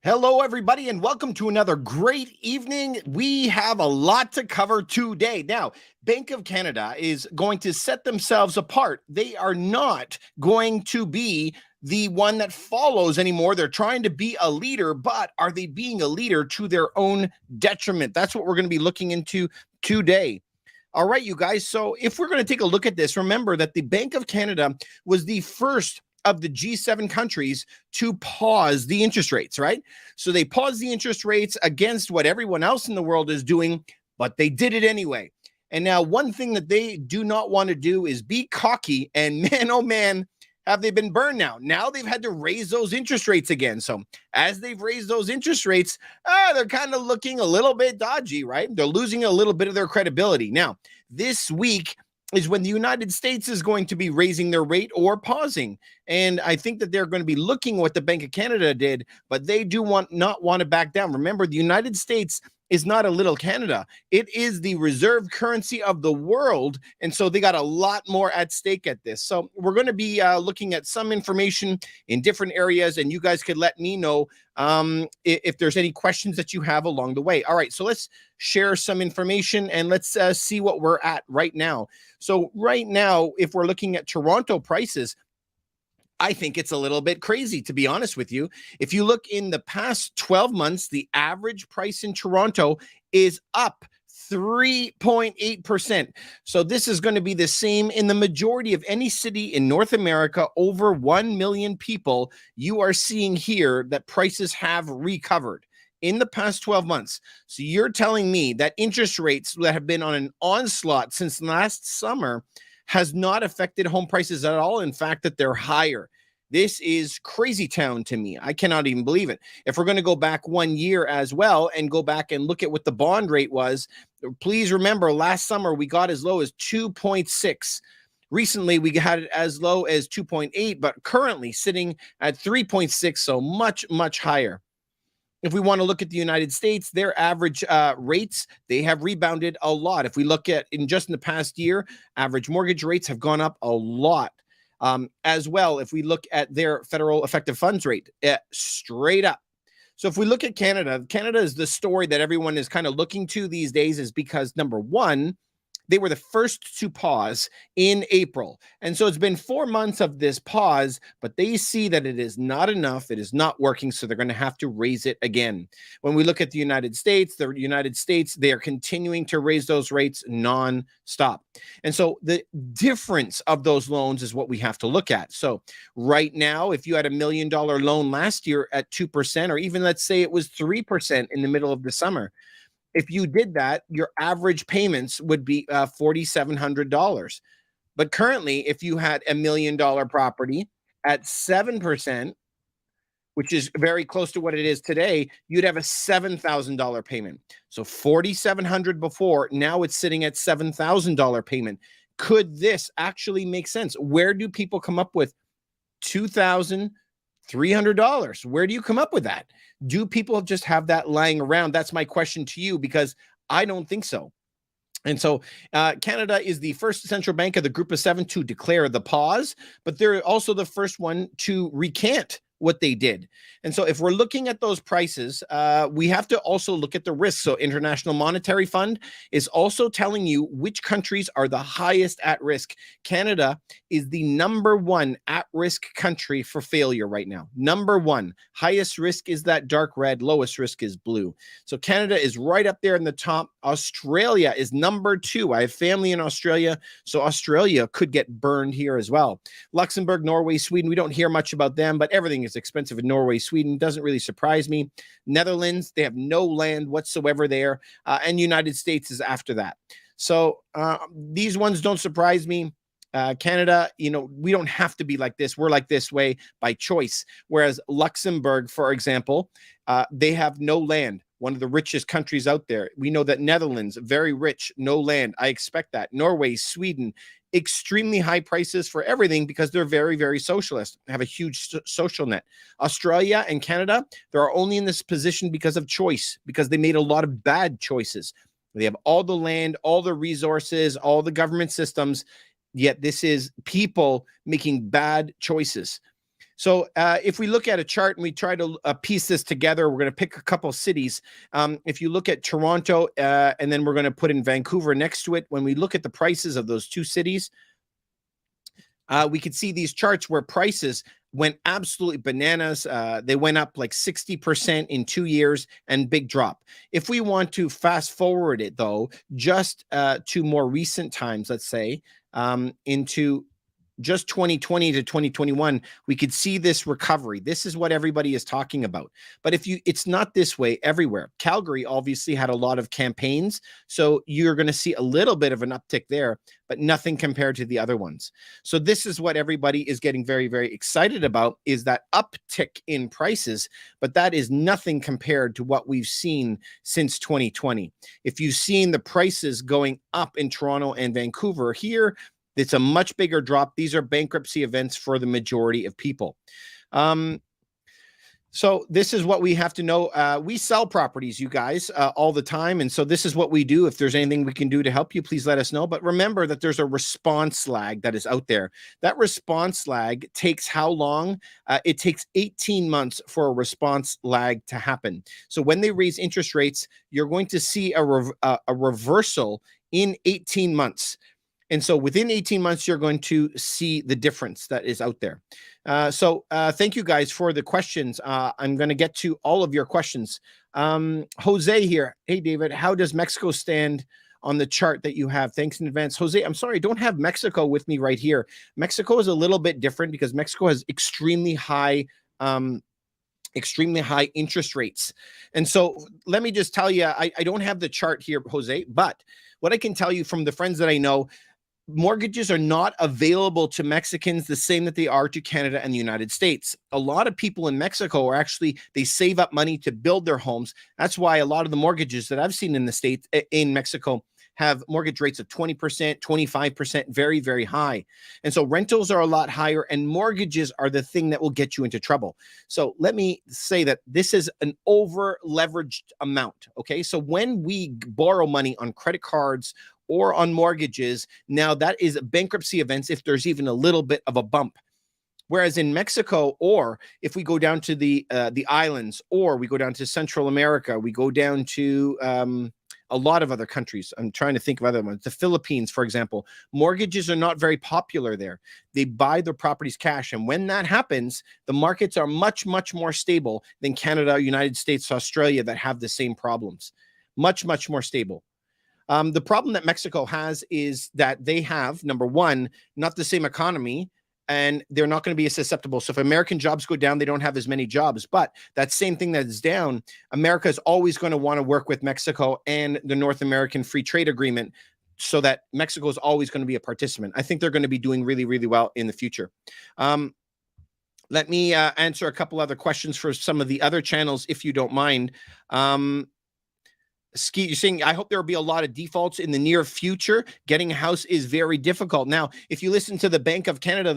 Hello, everybody, and welcome to another great evening. We have a lot to cover today. Now, Bank of Canada is going to set themselves apart. They are not going to be the one that follows anymore. They're trying to be a leader, but are they being a leader to their own detriment? That's what we're going to be looking into today. All right, you guys. So if we're going to take a look at this, remember that the Bank of Canada was the first of the G7 countries to pause the interest rates, right? So they paused the interest rates against what everyone else in the world is doing, but they did it anyway. And now one thing that they do not want to do is be cocky. And man, oh man, have they been burned now? Now they've had to raise those interest rates again. So as they've raised those interest rates, they're kind of looking a little bit dodgy, right? They're losing a little bit of their credibility. Now, this week is when the United States is going to be raising their rate or pausing. And I think that they're going to be looking what the Bank of Canada did, but they do not want to back down. Remember, the United States is not a little Canada. It is the reserve currency of the world. And so they got a lot more at stake at this. So we're going to be looking at some information in different areas, and you guys could let me know if there's any questions that you have along the way. All right, so let's share some information and let's see what we're at right now. So right now, if we're looking at Toronto prices, I think it's a little bit crazy, to be honest with you. If you look in the past 12 months, the average price in Toronto is up 3.8%. So this is going to be the same in the majority of any city in North America, over 1 million people. You are seeing here that prices have recovered in the past 12 months. So you're telling me that interest rates that have been on an onslaught since last summer has not affected home prices at all. In fact, that they're higher. This is crazy town to me. I cannot even believe it. If we're going to go back 1 year as well and go back and look at what the bond rate was, please remember last summer we got as low as 2.6. Recently, we had it as low as 2.8, but currently sitting at 3.6, so much, much higher. If we want to look at the United States, their average rates, they have rebounded a lot. If we look at in the past year, average mortgage rates have gone up a lot. As well, if we look at their federal effective funds rate, straight up. So if we look at Canada, Canada is the story that everyone is kind of looking to these days, is because number one, they were the first to pause in April. And so it's been 4 months of this pause, but they see that it is not enough. It is not working. So they're going to have to raise it again. When we look at the United States, they are continuing to raise those rates nonstop. And so the difference of those loans is what we have to look at. So right now, if you had $1 million loan last year at 2%, or even let's say it was 3% in the middle of the summer, if you did that, your average payments would be $4,700. But currently, if you had $1 million property at 7%, which is very close to what it is today, you'd have a $7,000 payment. So $4,700 before, now it's sitting at $7,000 payment. Could this actually make sense? Where do people come up with $2,300? Where do you come up with that? Do people just have that lying around? That's my question to you, because I don't think so. And so Canada is the first central bank of the group of seven to declare the pause, but they're also the first one to recant what they did. And so if we're looking at those prices, we have to also look at the risks. So International Monetary Fund is also telling you which countries are the highest at risk. Canada is the number one at-risk country for failure right now. Number one. Highest risk is that dark red, lowest risk is blue. So Canada is right up there in the top. Australia is number two. I have family in Australia, so Australia could get burned here as well. Luxembourg, Norway, Sweden, we don't hear much about them, but everything is expensive in Norway, Sweden. Doesn't really surprise me. Netherlands, they have no land whatsoever there. And United States is after that. So these ones don't surprise me. Canada, we don't have to be like this. We're like this way by choice. Whereas Luxembourg, for example, they have no land. One of the richest countries out there. We know that Netherlands, very rich, no land. I expect that. Norway, Sweden, extremely high prices for everything because they're very, very socialist, have a huge social net. Australia and Canada, they're only in this position because of choice, because they made a lot of bad choices. They have all the land, all the resources, all the government systems, yet this is people making bad choices. So if we look at a chart and we try to piece this together, we're going to pick a couple cities. If you look at Toronto, and then we're going to put in Vancouver next to it, when we look at the prices of those two cities, we could see these charts where prices went absolutely bananas. They went up like 60% in 2 years and big drop. If we want to fast forward it, though, just to more recent times, let's say, into just 2020 to 2021, we could see this recovery. This is what everybody is talking about. But it's not this way everywhere. Calgary obviously had a lot of campaigns, so you're going to see a little bit of an uptick there, but nothing compared to the other ones. So this is what everybody is getting very, very excited about, is that uptick in prices, but that is nothing compared to what we've seen since 2020. If you've seen the prices going up in Toronto and Vancouver, here, it's a much bigger drop. These are bankruptcy events for the majority of people. So this is what we have to know. We sell properties, you guys, all the time. And so this is what we do. If there's anything we can do to help you, please let us know. But remember that there's a response lag that is out there. That response lag takes how long? It takes 18 months for a response lag to happen. So when they raise interest rates, you're going to see a reversal in 18 months. And so within 18 months, you're going to see the difference that is out there. So thank you guys for the questions. I'm going to get to all of your questions. Jose here. Hey, David, how does Mexico stand on the chart that you have? Thanks in advance. Jose, I'm sorry, I don't have Mexico with me right here. Mexico is a little bit different because Mexico has extremely high interest rates. And so let me just tell you, I don't have the chart here, Jose, but what I can tell you from the friends that I know, mortgages are not available to Mexicans the same that they are to Canada and the United States. A lot of people in Mexico are actually, they save up money to build their homes. That's why a lot of the mortgages that I've seen in the States, in Mexico, have mortgage rates of 20%, 25%, very, very high. And so rentals are a lot higher, and mortgages are the thing that will get you into trouble. So let me say that this is an over leveraged amount. Okay. So when we borrow money on credit cards or on mortgages, now that is bankruptcy events if there's even a little bit of a bump. Whereas in Mexico, or if we go down to the islands, or we go down to Central America, we go down to a lot of other countries. I'm trying to think of other ones. The Philippines, for example, mortgages are not very popular there. They buy their properties cash. And when that happens, the markets are much, much more stable than Canada, United States, Australia that have the same problems. Much, much more stable. The problem that Mexico has is that they have, number one, not the same economy, and they're not going to be as susceptible. So if American jobs go down, they don't have as many jobs. But that same thing that is down, America is always going to want to work with Mexico and the North American Free Trade Agreement, so that Mexico is always going to be a participant. I think they're going to be doing really, really well in the future. Let me answer a couple other questions for some of the other channels, if you don't mind. Skeet, you're saying, I hope there will be a lot of defaults in the near future. Getting a house is very difficult. Now, if you listen to the Bank of Canada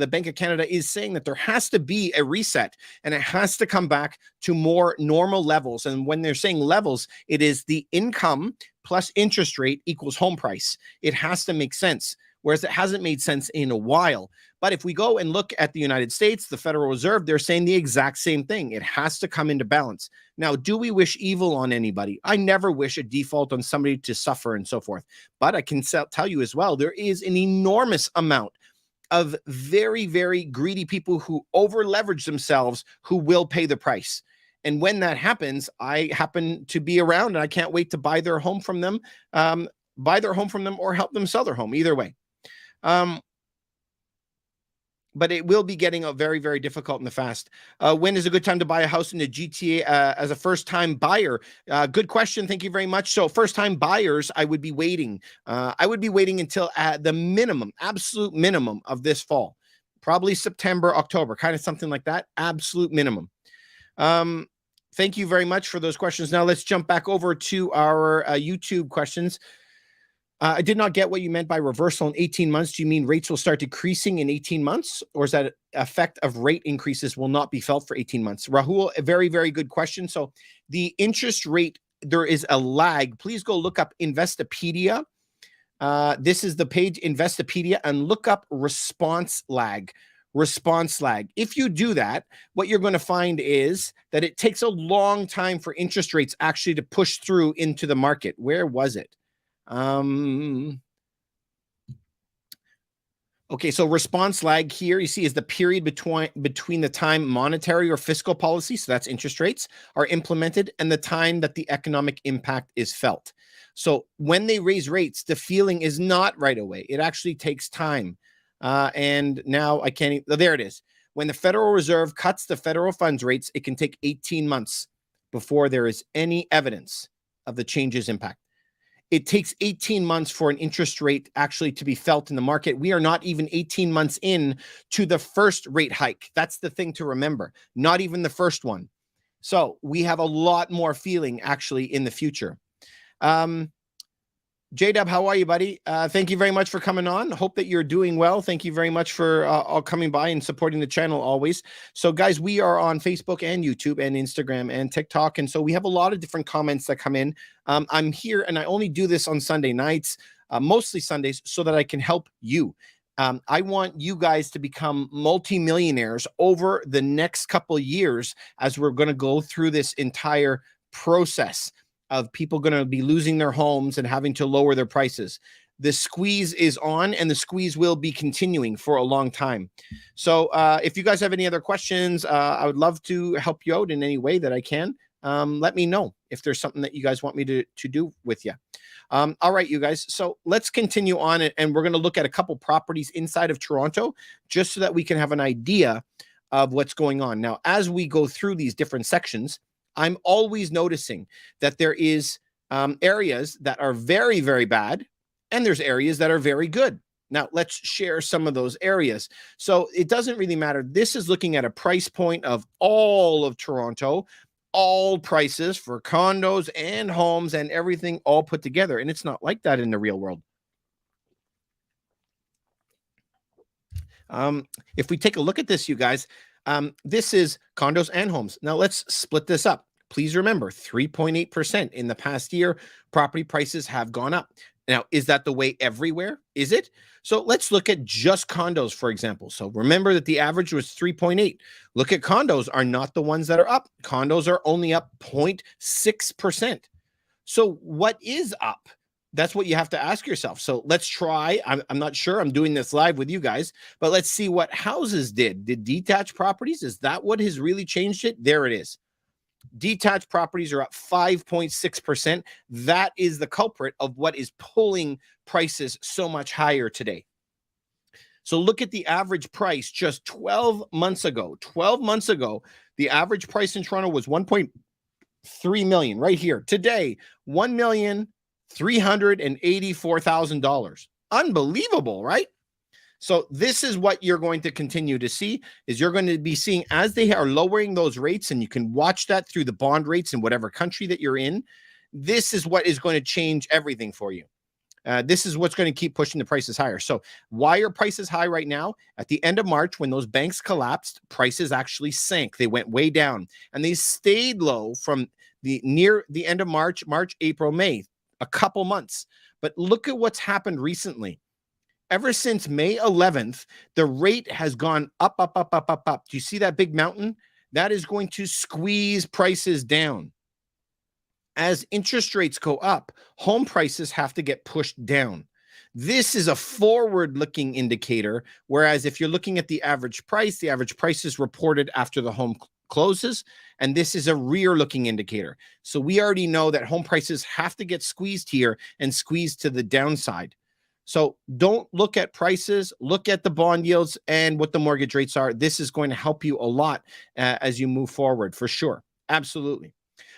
is saying that there has to be a reset, and it has to come back to more normal levels. And when they're saying levels, it is the income plus interest rate equals home price. It has to make sense, whereas it hasn't made sense in a while. But if we go and look at the United States, the Federal Reserve, they're saying the exact same thing. It has to come into balance. Now, do we wish evil on anybody? I never wish a default on somebody to suffer and so forth. But I can tell you as well, there is an enormous amount of very, very greedy people who over leverage themselves who will pay the price. And when that happens, I happen to be around, and I can't wait to buy their home from them, or help them sell their home, either way. But it will be getting very, very difficult in the fast. When is a good time to buy a house in the GTA as a first-time buyer? Good question. Thank you very much. So first-time buyers, I would be waiting. I would be waiting until the minimum, absolute minimum of this fall. Probably September, October, kind of something like that. Absolute minimum. Thank you very much for those questions. Now let's jump back over to our YouTube questions. I did not get what you meant by reversal in 18 months. Do you mean rates will start decreasing in 18 months? Or is that effect of rate increases will not be felt for 18 months? Rahul, a very, very good question. So the interest rate, there is a lag. Please go look up Investopedia. This is the page Investopedia, and look up response lag. response lag. If you do that, what you're going to find is that it takes a long time for interest rates actually to push through into the market. Where was it? Okay, so response lag here you see is the period between the time monetary or fiscal policy, so that's interest rates, are implemented and the time that the economic impact is felt. So when they raise rates, the feeling is not right away. It actually takes time. And now I can't, there it is. When the Federal Reserve cuts the federal funds rates, it can take 18 months before there is any evidence of the change's impact. It takes 18 months for an interest rate actually to be felt in the market. We are not even 18 months in to the first rate hike. That's the thing to remember. Not even the first one. So we have a lot more feeling actually in the future. J-Dub, how are you, buddy? Thank you very much for coming on. Hope that you're doing well. Thank you very much for all coming by and supporting the channel always. So guys, we are on Facebook and YouTube and Instagram and TikTok. And so we have a lot of different comments that come in. I'm here and I only do this on Sunday nights, mostly Sundays, so that I can help you. I want you guys to become multimillionaires over the next couple of years as we're going to go through this entire process of people going to be losing their homes and having to lower their prices. The squeeze is on and the squeeze will be continuing for a long time. So if you guys have any other questions, I would love to help you out in any way that I can. Let me know if there's something that you guys want me to do with you. All right, you guys. So let's continue on and we're going to look at a couple properties inside of Toronto just so that we can have an idea of what's going on. Now, as we go through these different sections, I'm always noticing that there is areas that are very, very bad, and there's areas that are very good. Now, let's share some of those areas. So it doesn't really matter. This is looking at a price point of all of Toronto, all prices for condos and homes and everything all put together. And it's not like that in the real world. If we take a look at this, you guys, this is condos and homes. Now let's split this up. Please remember 3.8% in the past year, property prices have gone up. Now, is that the way everywhere? Is it? So let's look at just condos, for example. So remember that the average was 3.8. Look at condos are not the ones that are up. Condos are only up 0.6%. So what is up? That's what you have to ask yourself. So let's try. I'm not sure. I'm doing this live with you guys, but let's see what houses did. Did detached properties? Is that what has really changed it? There it is. Detached properties are up 5.6%. That is the culprit of what is pulling prices so much higher today. So look at the average price just 12 months ago. 12 months ago, the average price in Toronto was 1.3 million right here. Today, $1,384,000. Unbelievable, right? So this is what you're going to continue to see is you're going to be seeing as they are lowering those rates, and you can watch that through the bond rates in whatever country that you're in. This is what is going to change everything for you. This is what's going to keep pushing the prices higher. So why are prices high right now? At the end of March, when those banks collapsed, prices actually sank. They went way down and they stayed low from near the end of March, April, May, a couple months. But look at what's happened recently. Ever since May 11th, the rate has gone up, up, up, up, up, up. Do you see that big mountain? That is going to squeeze prices down. As interest rates go up, home prices have to get pushed down. This is a forward-looking indicator, whereas if you're looking at the average price is reported after the home closes, and this is a rear-looking indicator. So we already know that home prices have to get squeezed here and squeezed to the downside. So don't look at prices, look at the bond yields and what the mortgage rates are. This is going to help you a lot as you move forward for sure. Absolutely.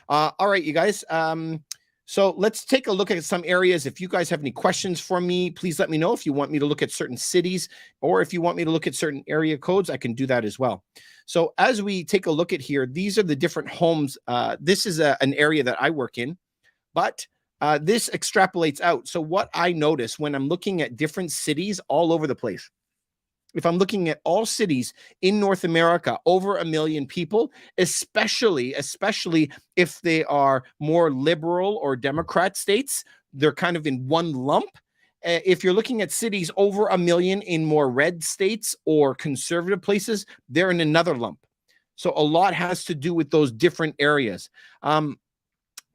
All right, you guys. So let's take a look at some areas. If you guys have any questions for me, please let me know. If you want me to look at certain cities or if you want me to look at certain area codes, I can do that as well. So as we take a look at here, these are the different homes. This is an area that I work in, but this extrapolates out. So what I notice when I'm looking at different cities all over the place, if I'm looking at all cities in North America, over 1 million people, especially if they are more liberal or Democrat states, they're kind of in one lump. If you're looking at cities over a million in more red states or conservative places, they're in another lump. So a lot has to do with those different areas.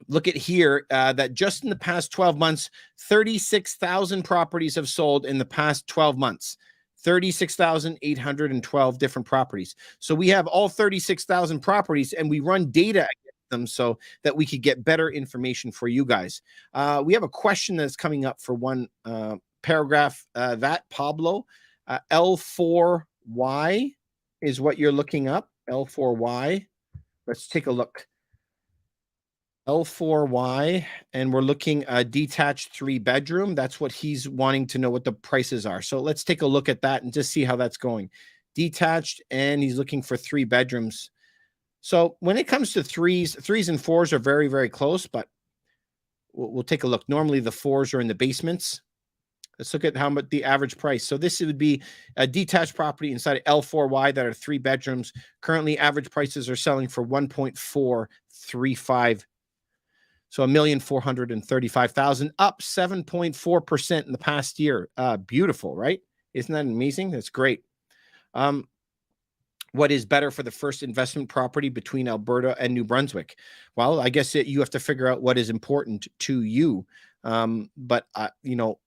Look at here that just in the past 12 months, 36,000 properties have sold in the past 12 months. 36,812 different properties. So we have all 36,000 properties and we run data against them so that we could get better information for you guys. We have a question that's coming up for one paragraph. That Pablo, L4Y is what you're looking up. L4Y. Let's take a look. L4Y, and we're looking a detached 3-bedroom. That's what he's wanting to know what the prices are. So let's take a look at that and just see how that's going. Detached, and he's looking for 3 bedrooms. So when it comes to threes and fours are very, very close, but we'll take a look. Normally the 4s are in the basements. Let's look at how much the average price. So this would be a detached property inside of L4Y that are 3 bedrooms. Currently, average prices are selling for 1.435. So 1,435,000, up 7.4% in the past year. Beautiful, right? Isn't that amazing? That's great. What is better for the first investment property between Alberta and New Brunswick? Well, I guess you have to figure out what is important to you. But you know,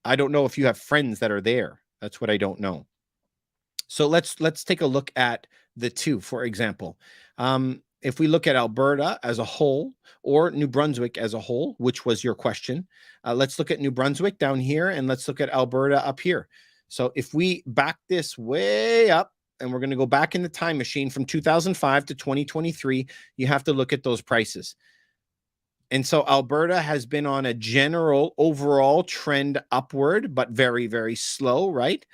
I don't know if you have friends that are there. That's what I don't know. So let's take a look at the two, for example. If we look at Alberta as a whole or New Brunswick as a whole, which was your question, let's look at New Brunswick down here and let's look at Alberta up here. So if we back this way up and we're going to go back in the time machine from 2005 to 2023, you have to look at those prices. And so Alberta has been on a general overall trend upward, but very, very slow, right?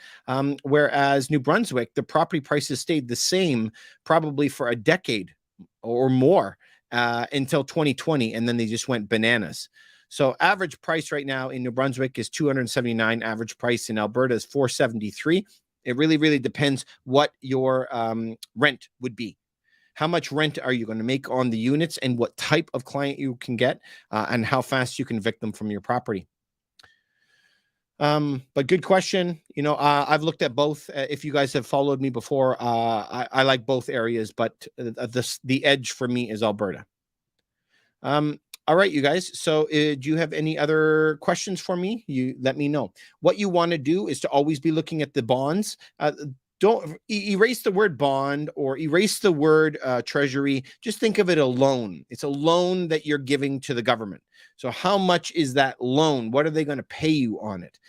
Whereas New Brunswick, the property prices stayed the same probably for a decade or more until 2020, and then they just went bananas. So average price right now in New Brunswick is $279. Average price in Alberta is $473. It really, really depends what your rent would be. How much rent are you going to make on the units and what type of client you can get and how fast you can evict them from your property. But good question. You know, I've looked at both. If you guys have followed me before, I like both areas, but the edge for me is Alberta. All right, you guys. So do you have any other questions for me? You let me know. What you want to do is to always be looking at the bonds. Don't erase the word bond or erase the word treasury. Just think of it a loan. It's a loan that you're giving to the government. So how much is that loan? What are they going to pay you on it?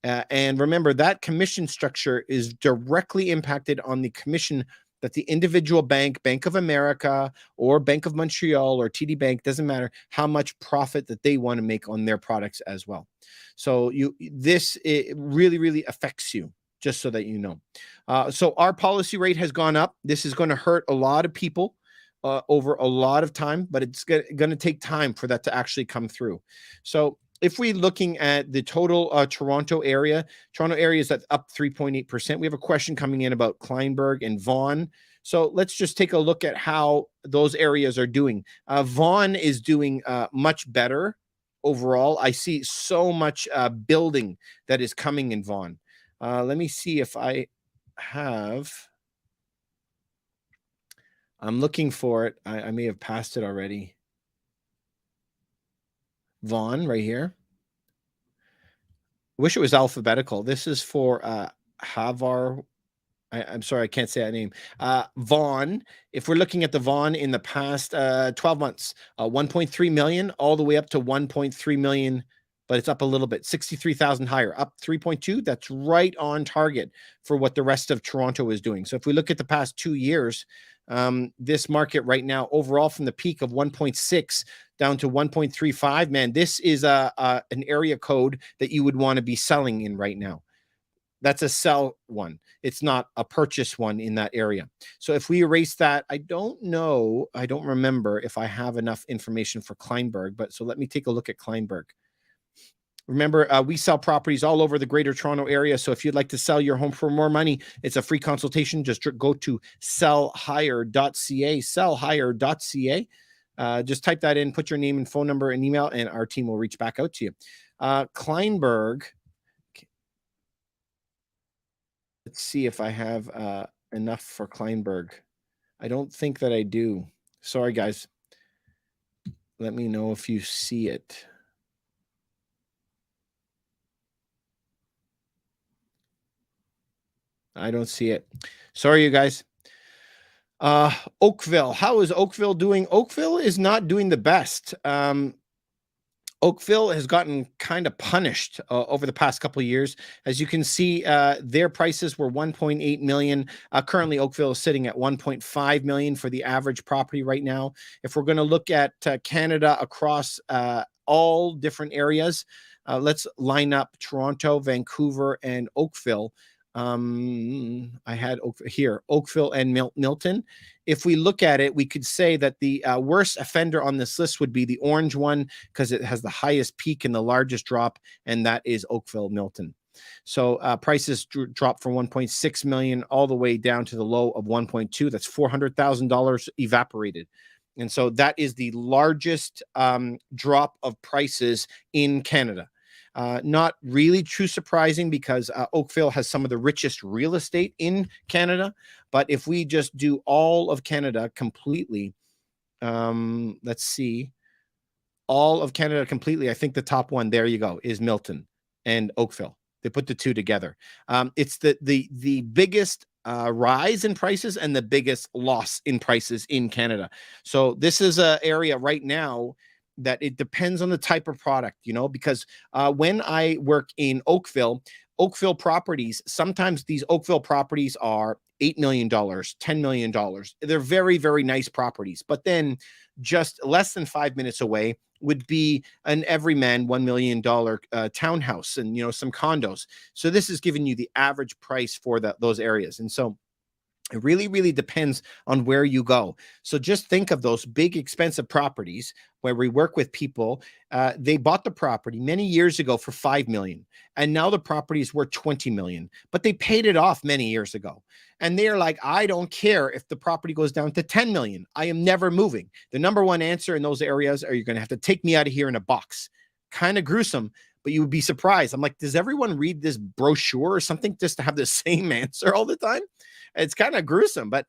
And remember, that commission structure is directly impacted on the commission that the individual bank, Bank of America or Bank of Montreal or TD Bank, doesn't matter how much profit that they want to make on their products as well. So it really, really affects you. Just so that you know. So our policy rate has gone up. This is going to hurt a lot of people over a lot of time, but it's going to take time for that to actually come through. So if we're looking at the total Toronto area is up 3.8%. We have a question coming in about Kleinburg and Vaughan. So let's just take a look at how those areas are doing. Vaughan is doing much better overall. I see so much building that is coming in Vaughan. Let me see if I have. I'm looking for it. I may have passed it already. Vaughan right here. Wish it was alphabetical. This is for Havar. I'm sorry, I can't say that name. Vaughan. If we're looking at the Vaughan in the past 12 months, 1.3 million all the way up to 1.3 million. But it's up a little bit, 63,000 higher, up 3.2. That's right on target for what the rest of Toronto is doing. So if we look at the past 2 years, this market right now, overall from the peak of 1.6 down to 1.35, man, this is an area code that you would want to be selling in right now. That's a sell one. It's not a purchase one in that area. So if we erase that, I don't remember if I have enough information for Kleinburg, but so let me take a look at Kleinburg. Remember, we sell properties all over the Greater Toronto area. So if you'd like to sell your home for more money, it's a free consultation. Just go to sellhigher.ca, sellhigher.ca. Just type that in, put your name and phone number and email, and our team will reach back out to you. Kleinburg, Let's see if I have enough for Kleinberg. I don't think that I do. Sorry, guys. Let me know if you see it. I don't see it. Sorry, you guys. Oakville. How is Oakville doing? Oakville is not doing the best. Oakville has gotten kind of punished over the past couple of years. As you can see, their prices were 1.8 million. Currently, Oakville is sitting at 1.5 million for the average property right now. If we're going to look at Canada across all different areas, let's line up Toronto, Vancouver, and Oakville. I had Oakville and Milton. If we look at it, we could say that the worst offender on this list would be the orange one because it has the highest peak and the largest drop, and that is Oakville, Milton. So prices dropped from 1.6 million all the way down to the low of 1.2. That's $400,000 evaporated. And so that is the largest drop of prices in Canada. Not really too surprising because Oakville has some of the richest real estate in Canada. But if we just do all of Canada completely, let's see, all of Canada completely, I think the top one, there you go, is Milton and Oakville. They put the two together. It's the biggest rise in prices and the biggest loss in prices in Canada. So this is an area right now that it depends on the type of product, because when I work in Oakville properties, sometimes these Oakville properties are $8 million, $10 million. They're very, very nice properties. But then just less than 5 minutes away would be an everyman $1 million townhouse and, some condos. So this is giving you the average price for those areas. And so it really, really depends on where you go. So just think of those big, expensive properties where we work with people. They bought the property many years ago for $5 million, and now the property is worth $20 million, but they paid it off many years ago. And they're like, I don't care if the property goes down to $10 million. I am never moving. The number one answer in those areas are, you're going to have to take me out of here in a box. Kind of gruesome, but you would be surprised. I'm like, does everyone read this brochure or something just to have the same answer all the time? It's kind of gruesome, but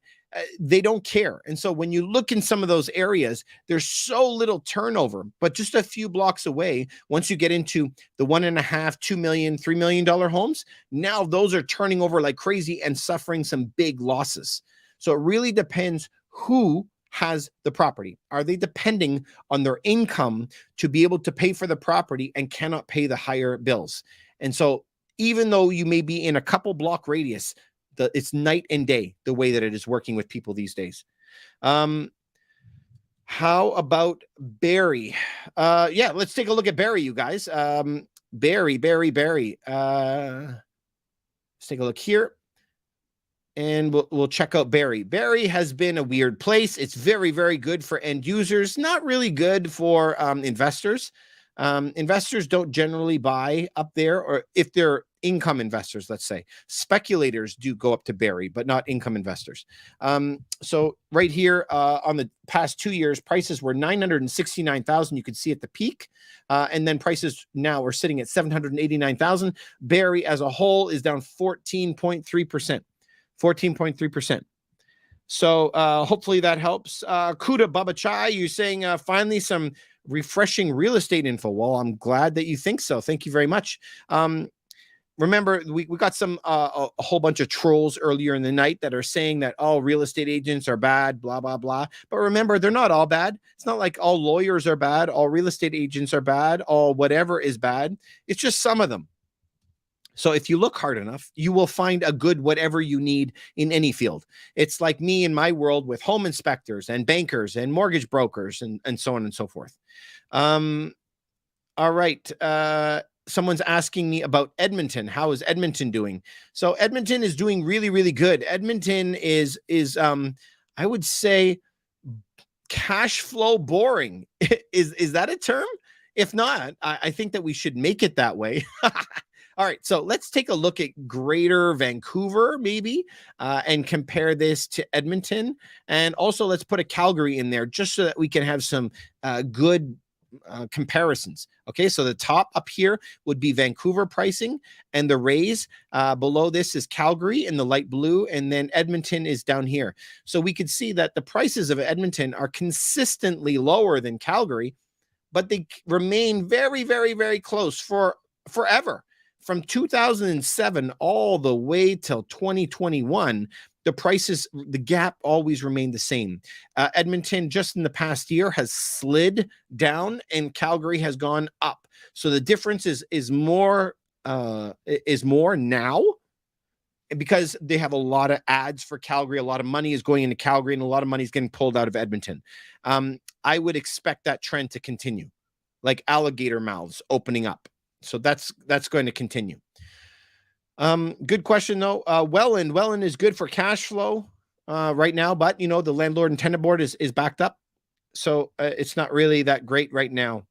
they don't care. And so when you look in some of those areas, there's so little turnover, but just a few blocks away, once you get into the $1.5 million, $2 million, $3 million homes, now those are turning over like crazy and suffering some big losses. So it really depends who has the property. Are they depending on their income to be able to pay for the property and cannot pay the higher bills? And so even though you may be in a couple block radius, it's night and day the way that it is working with people these days. How about Barrie? Yeah, let's take a look at Barrie, you guys. Barrie. Let's take a look here. And we'll check out Barrie. Barrie has been a weird place. It's very, very good for end users, not really good for investors. Investors don't generally buy up there, or if they're income investors, let's say. Speculators do go up to Barrie, but not income investors. So right here on the past 2 years, prices were $969,000. You could see at the peak. And then prices now are sitting at $789,000. Barrie as a whole is down 14.3%. 14.3%. So hopefully that helps. Kuda Baba Chai, you're saying finally some refreshing real estate info. Well, I'm glad that you think so. Thank you very much. Remember, we got some a whole bunch of trolls earlier in the night that are saying that all real estate agents are bad, blah, blah, blah. But remember, they're not all bad. It's not like all lawyers are bad, all real estate agents are bad, all whatever is bad. It's just some of them. So if you look hard enough, you will find a good whatever you need in any field. It's like me in my world with home inspectors and bankers and mortgage brokers and so on and so forth. All right. Someone's asking me about Edmonton. How is Edmonton doing? So Edmonton is doing really, really good. Edmonton is I would say cash flow boring. Is that a term? If not, I think that we should make it that way. All right, so let's take a look at Greater Vancouver, maybe, and compare this to Edmonton. And also, let's put a Calgary in there just so that we can have some good comparisons. Okay, so the top up here would be Vancouver pricing, and the raise below this is Calgary in the light blue, and then Edmonton is down here. So we could see that the prices of Edmonton are consistently lower than Calgary, but they remain very, very, very close for forever. From 2007 all the way till 2021, the prices, the gap always remained the same. Edmonton just in the past year has slid down, and Calgary has gone up. So the difference is more now, because they have a lot of ads for Calgary. A lot of money is going into Calgary, and a lot of money is getting pulled out of Edmonton. I would expect that trend to continue, like alligator mouths opening up. So that's going to continue. Good question though. Welland is good for cash flow right now, but you know, the landlord and tenant board is backed up, so it's not really that great right now.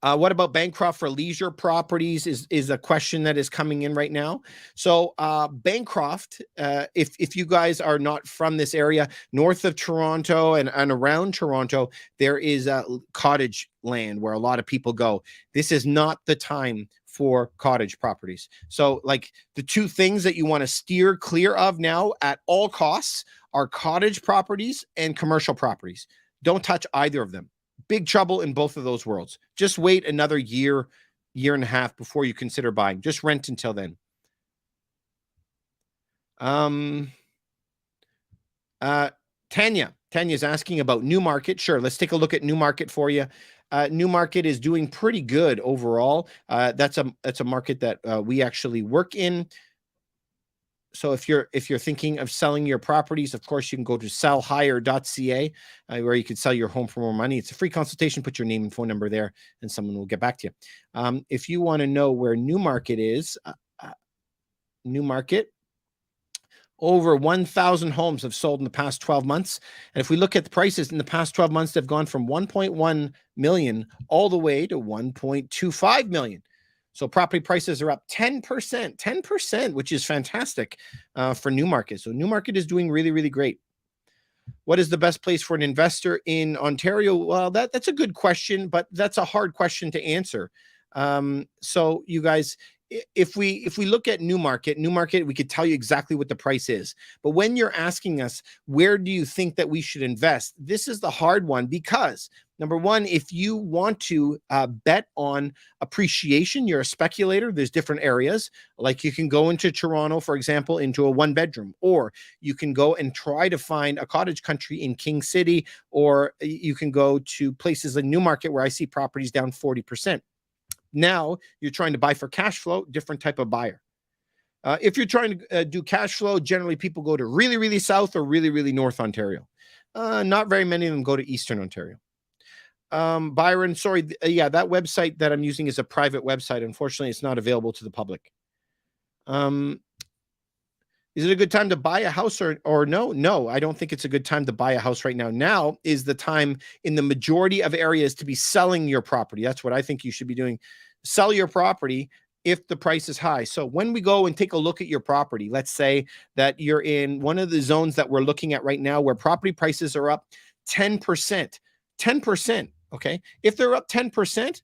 What about Bancroft for leisure properties is a question that is coming in right now. So Bancroft, if you guys are not from this area, north of Toronto and around Toronto, there is cottage land where a lot of people go. This is not the time for cottage properties. So like the two things that you want to steer clear of now at all costs are cottage properties and commercial properties. Don't touch either of them. Big trouble in both of those worlds. Just wait another year and a half before you consider buying. Just rent until then. Tanya's asking about Newmarket. Sure, let's take a look at Newmarket for you. Newmarket is doing pretty good overall. That's a market that we actually work in. So if you're thinking of selling your properties, of course, you can go to sellhigher.ca where you can sell your home for more money. It's a free consultation. Put your name and phone number there, and someone will get back to you. If you want to know where Newmarket is, Newmarket, over 1,000 homes have sold in the past 12 months. And if we look at the prices in the past 12 months, they've gone from 1.1 million all the way to 1.25 million. So property prices are up 10%, which is fantastic for Newmarket. So Newmarket is doing really, really great. What is the best place for an investor in Ontario? Well, that's a good question, but that's a hard question to answer. So you guys, if we look at Newmarket, we could tell you exactly what the price is. But when you're asking us, where do you think that we should invest? This is the hard one, because number one, if you want to bet on appreciation, you're a speculator, there's different areas. Like you can go into Toronto, for example, into a one bedroom, or you can go and try to find a cottage country in King City, or you can go to places like Newmarket where I see properties down 40%. Now you're trying to buy for cash flow, different type of buyer. If you're trying to do cash flow, generally people go to really, really south or really, really north Ontario. Not very many of them go to Eastern Ontario. Byron, sorry. Yeah, that website that I'm using is a private website. Unfortunately, it's not available to the public. Is it a good time to buy a house or no? No, I don't think it's a good time to buy a house right now. Now is the time in the majority of areas to be selling your property. That's what I think you should be doing. Sell your property if the price is high. So when we go and take a look at your property, let's say that you're in one of the zones that we're looking at right now where property prices are up 10%. 10%, okay? If they're up 10%,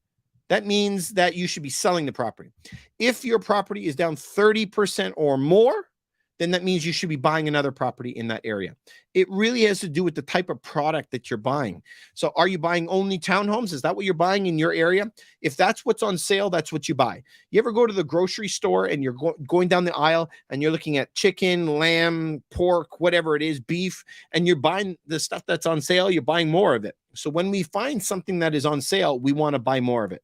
that means that you should be selling the property. If your property is down 30% or more, then that means you should be buying another property in that area. It really has to do with the type of product that you're buying. So are you buying only townhomes? Is that what you're buying in your area? If that's what's on sale, that's what you buy. You ever go to the grocery store and you're going down the aisle and you're looking at chicken, lamb, pork, whatever it is, beef, and you're buying the stuff that's on sale, you're buying more of it. So when we find something that is on sale, we want to buy more of it.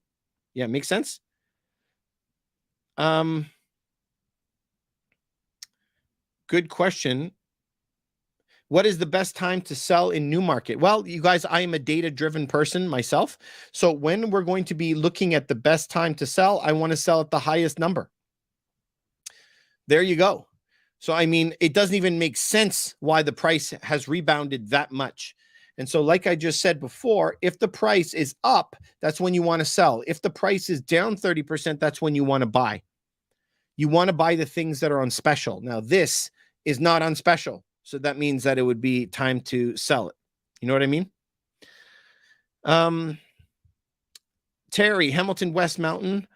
Yeah, makes sense? Good question. What is the best time to sell in Newmarket? Well, you guys, I am a data-driven person myself. So when we're going to be looking at the best time to sell, I want to sell at the highest number. There you go. So, I mean, it doesn't even make sense why the price has rebounded that much. And so, like I just said before, if the price is up, that's when you want to sell. If the price is down 30%, that's when you want to buy. You want to buy the things that are on special. Now, this is not on special. So that means that it would be time to sell it. You know what I mean? Terry, Hamilton West Mountain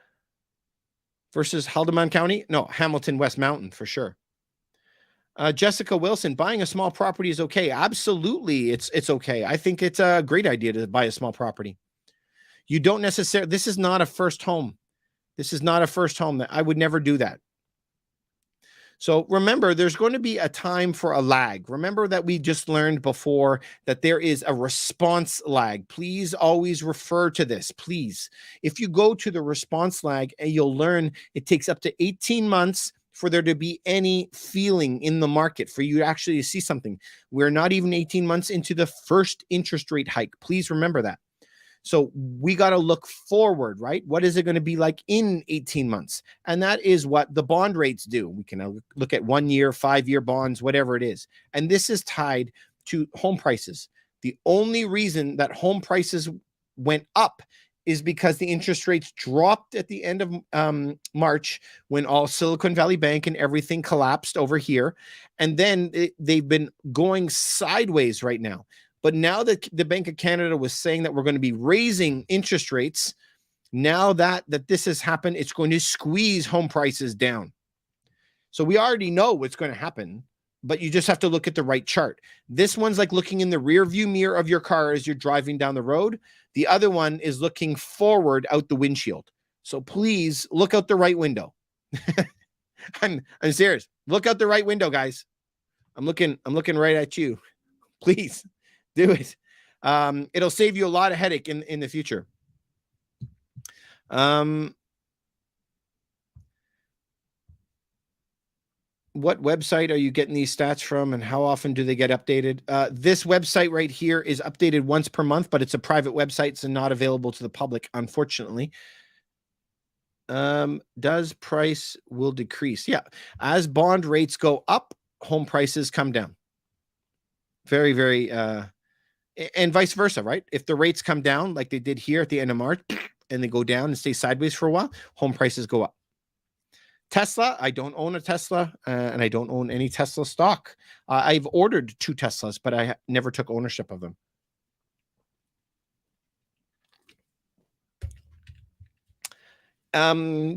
versus Haldimand County. No, Hamilton West Mountain for sure. Jessica Wilson, buying a small property is okay. Absolutely, it's okay. I think it's a great idea to buy a small property. You don't necessarily, this is not a first home. This is not a first home. That I would never do that. So remember, there's going to be a time for a lag. Remember that we just learned before that there is a response lag. Please always refer to this, please. If you go to the response lag, and you'll learn it takes up to 18 months for there to be any feeling in the market, for you to actually see something. We're not even 18 months into the first interest rate hike. Please remember that. So we got to look forward, right? What is it going to be like in 18 months? And that is what the bond rates do. We can look at 1 year, 5-year bonds, whatever it is. And this is tied to home prices. The only reason that home prices went up is because the interest rates dropped at the end of March, when all Silicon Valley Bank and everything collapsed over here. And then they've been going sideways right now. But now that the Bank of Canada was saying that we're going to be raising interest rates, now that this has happened, it's going to squeeze home prices down. So we already know what's going to happen, but you just have to look at the right chart. This one's like looking in the rear view mirror of your car as you're driving down the road. The other one is looking forward out the windshield. So please look out the right window. I'm serious. Look out the right window, guys. I'm looking right at you. Please. Do it. It'll save you a lot of headache in the future. What website are you getting these stats from, and how often do they get updated? This website right here is updated once per month, but it's a private website, so not available to the public, unfortunately. Does price will decrease? Yeah. As bond rates go up, home prices come down. Very, very, and vice versa, right? If the rates come down like they did here at the end of March, and they go down and stay sideways for a while, home prices go up. Tesla, I don't own a Tesla, and I don't own any Tesla stock. I've ordered 2 Teslas, but I never took ownership of them.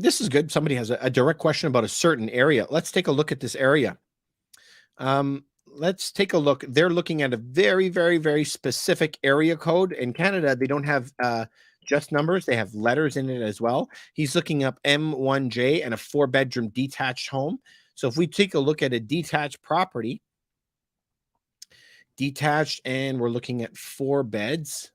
This is good. Somebody has a direct question about a certain area. Let's take a look at this area. Let's take a look. They're looking at a very, very, very specific area code. In Canada, they don't have just numbers. They have letters in it as well. He's looking up M1J and a 4-bedroom detached home. So if we take a look at a detached property, detached, and we're looking at 4 beds.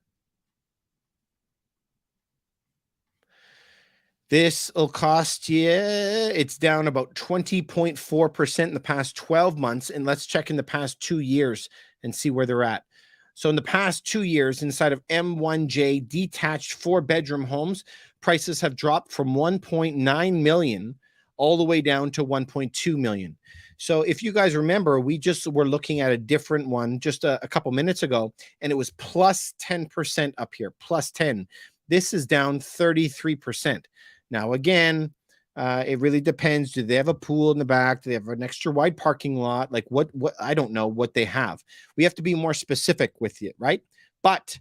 This will cost you, it's down about 20.4% in the past 12 months. And let's check in the past 2 years and see where they're at. So in the past 2 years, inside of M1J detached 4-bedroom homes, prices have dropped from 1.9 million all the way down to 1.2 million. So if you guys remember, we just were looking at a different one just a couple minutes ago, and it was plus 10% up here, plus 10. This is down 33%. Now, again, it really depends. Do they have a pool in the back? Do they have an extra wide parking lot? Like what I don't know what they have. We have to be more specific with it, right? But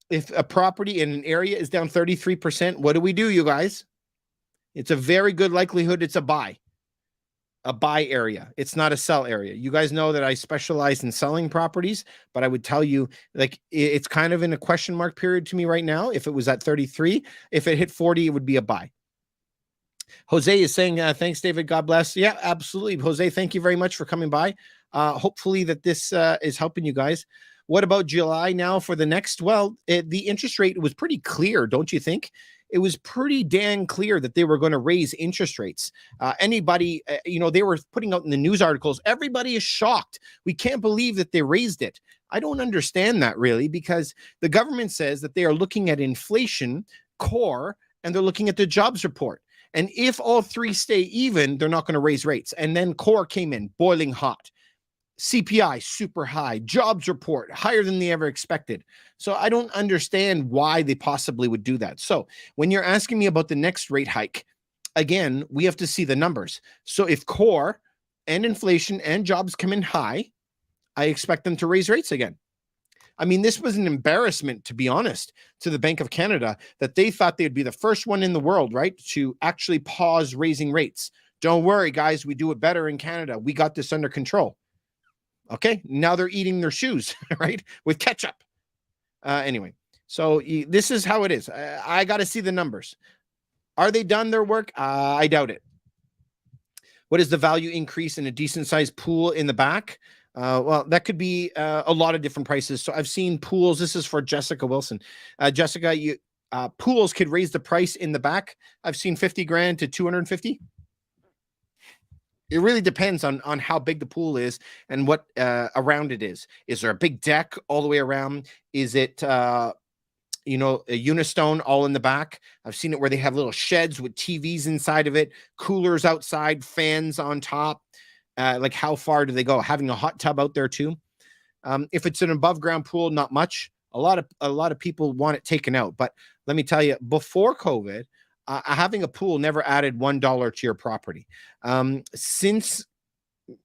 if a property in an area is down 33%, what do, you guys? It's a very good likelihood it's a buy area. It's not a sell area. You guys know that I specialize in selling properties, but I would tell you, like, it's kind of in a question mark period to me right now. If it was at 33, if it hit 40, it would be a buy. Jose is saying, thanks, David. God bless. Yeah, absolutely. Jose, thank you very much for coming by. Hopefully that this is helping you guys. What about July now for the next? Well, the interest rate was pretty clear, don't you think? It was pretty dang clear that they were going to raise interest rates. Anybody, they were putting out in the news articles, everybody is shocked. We can't believe that they raised it. I don't understand that really, because the government says that they are looking at inflation, core, and they're looking at the jobs report. And if all three stay even, they're not going to raise rates. And then core came in boiling hot. CPI super high, jobs report higher than they ever expected. So I don't understand why they possibly would do that. So when you're asking me about the next rate hike, again, we have to see the numbers. So if core and inflation and jobs come in high, I expect them to raise rates again. I mean, this was an embarrassment, to be honest, to the Bank of Canada, that they thought they'd be the first one in the world, right, to actually pause raising rates. Don't worry, guys, we do it better in Canada. We got this under control. Okay, now they're eating their shoes, right, with ketchup. Anyway, so this is how it is. I got to see the numbers. Are they done their work? I doubt it. What is the value increase in a decent sized pool in the back? Well, that could be a lot of different prices. So I've seen pools. This is for Jessica Wilson. Jessica, pools could raise the price in the back. I've seen 50 grand to 250. It really depends on how big the pool is and what around it is. Is there a big deck all the way around? Is it a Unistone all in the back? I've seen it where they have little sheds with TVs inside of it, coolers outside, fans on top. Like how far do they go? Having a hot tub out there too. If it's an above ground pool, not much. A lot of people want it taken out. But let me tell you, before COVID, having a pool never added $1 to your property. Since